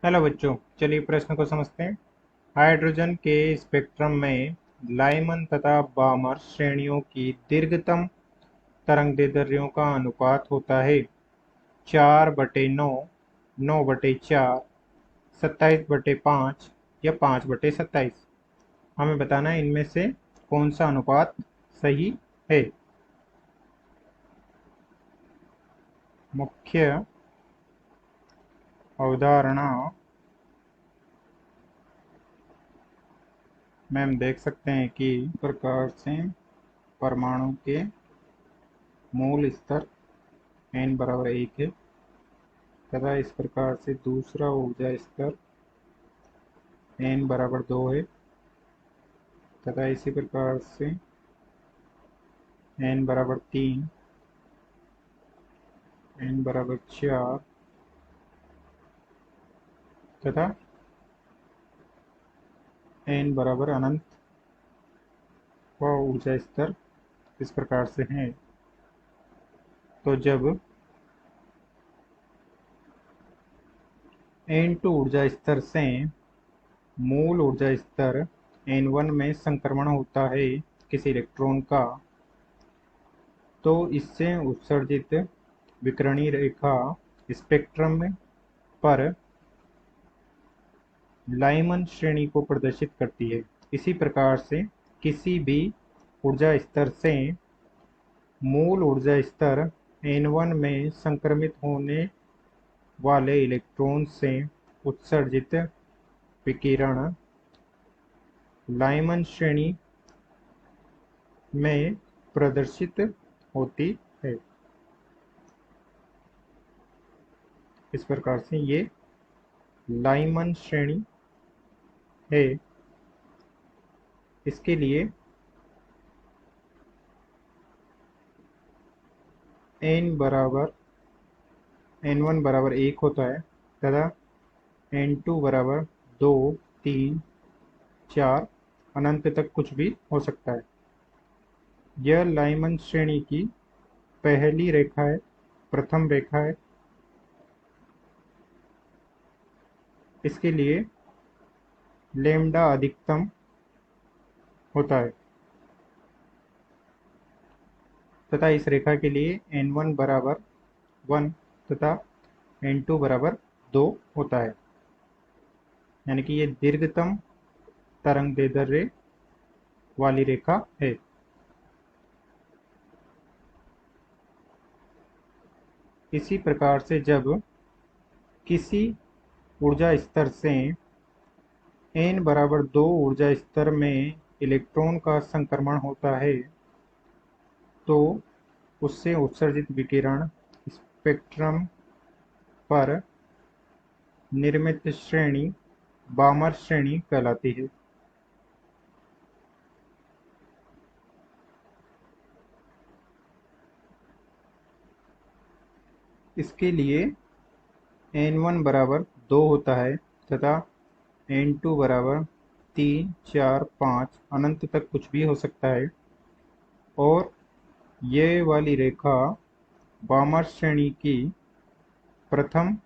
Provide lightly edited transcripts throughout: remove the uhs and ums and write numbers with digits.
Hello बच्चों, चलिए प्रश्न को समझते हैं। हाइड्रोजन के स्पेक्ट्रम में लाइमन तथा बामर श्रेणियों की दीर्घतम तरंगदैर्ध्यों का अनुपात होता है 4/9, 9/4, 27/5 या 5/27। हमें बताना है इनमें से कौन सा अनुपात सही है। मुख्य अवधारणा में हम देख सकते हैं कि प्रकार से परमाणु के मूल स्तर n=1 है तथा इस प्रकार से दूसरा ऊर्जा स्तर n=2 है तथा इसी प्रकार से n=3, n=4 तथा n=अनंत वह ऊर्जा स्तर इस प्रकार से हैं। तो जब n2 ऊर्जा स्तर से मूल ऊर्जा स्तर n1 में संक्रमण होता है किसी इलेक्ट्रॉन का, तो इससे उत्सर्जित विकिरणीय रेखा स्पेक्ट्रम पर लाइमन श्रेणी को प्रदर्शित करती है। इसी प्रकार से किसी भी ऊर्जा स्तर से मूल ऊर्जा स्तर n1 में संक्रमित होने वाले इलेक्ट्रॉन से उत्सर्जित विकिरण लाइमन श्रेणी में प्रदर्शित होती है। इस प्रकार से ये लाइमन श्रेणी है। इसके लिए n1=1 होता है तथा n2=2, 3, 4 अनंत तक कुछ भी हो सकता है। यह लाइमन श्रेणी की पहली रेखा है, प्रथम रेखा है। इसके लिए लैम्ब्डा अधिकतम होता है तथा इस रेखा के लिए n1=1 तथा n2=2 होता है, यानी कि ये दीर्घतम तरंगदैर्ध्य वाली रेखा है। इसी प्रकार से जब किसी ऊर्जा स्तर से n=2 ऊर्जा स्तर में इलेक्ट्रॉन का संक्रमण होता है, तो उससे उत्सर्जित विकिरण स्पेक्ट्रम पर निर्मित श्रेणी बामर श्रेणी कहलाती है। इसके लिए n1=2 होता है तथा n2=3, 4, 5 अनंत तक कुछ भी हो सकता है। और ये वाली रेखा बामर श्रेणी की प्रथम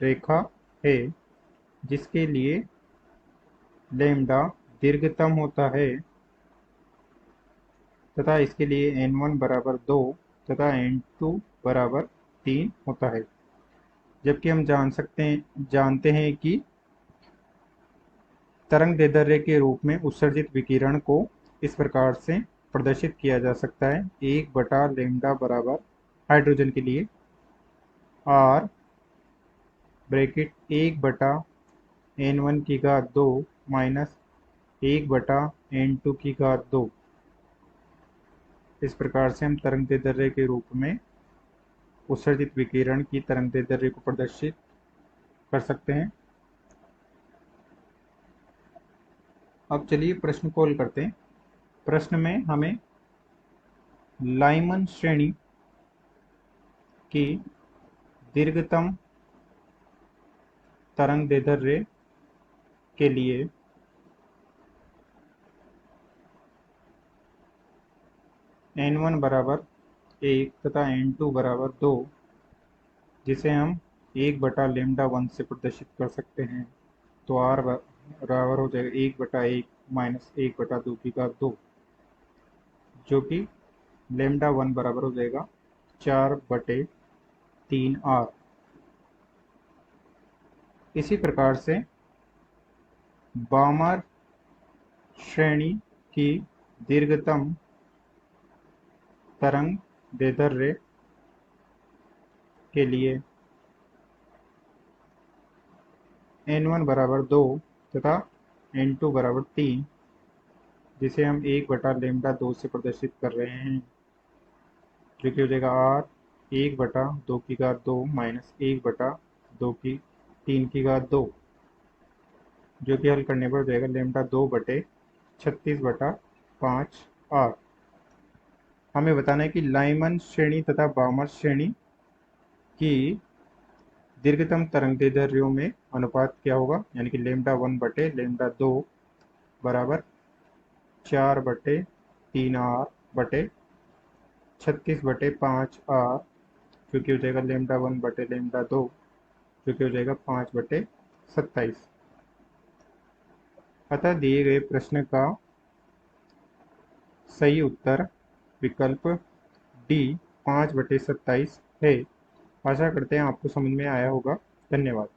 रेखा है, जिसके लिए लैम्ब्डा दीर्घतम होता है तथा इसके लिए n1=2 तथा n2=3 होता है। जबकि हम जानते हैं कि तरंगदैर्ध्य के रूप में उत्सर्जित विकिरण को इस प्रकार से प्रदर्शित किया जा सकता है 1/लैम्ब्डा बराबर हाइड्रोजन के लिए r ब्रैकेट 1/n1 की घात 2 माइनस 1/n2 की घात 2। इस प्रकार से हम तरंगदैर्ध्य के रूप में उत्सर्जित विकिरण की तरंगदैर्ध्य को प्रदर्शित कर सकते हैं। अब चलिए प्रश्न को हल करते हैं। प्रश्न में हमें लाइमन श्रेणी की दीर्घतम तरंगदैर्ध्य के लिए n1=1 तथा n2=2, जिसे हम 1/λ1 से प्रदर्शित कर सकते हैं, तो आर बराबर हो जाएगा 1/1 माइनस 1/2 की घात 2, जो कि λ1 बराबर हो जाएगा 4/3 r। इसी प्रकार से बामर श्रेणी की दीर्घतम तरंग दैर्ध्य के लिए n1 बराबर 2 तथा n2 बराबर 3, जिसे हम 1/λ2 से प्रदर्शित कर रहे हैं, जो कि हो जाएगा r 1/2 की घात 2 माइनस 1/2 की 3 की घात 2, जो कि हल करने पर हो जाएगा λ2/36/5 r। हमें बताना है कि लाइमन श्रेणी तथा बामर श्रेणी की दीर्घतम तरंगदैर्ध्यों में अनुपात क्या होगा, यानी कि λ1/λ2 बराबर 4/3r/36/5r, जो कि हो जाएगा λ1/λ2, जो कि हो जाएगा 5/27। अतः दिए गए प्रश्न का सही उत्तर विकल्प डी 5/27 है। आशा करते हैं आपको समझ में आया होगा। धन्यवाद।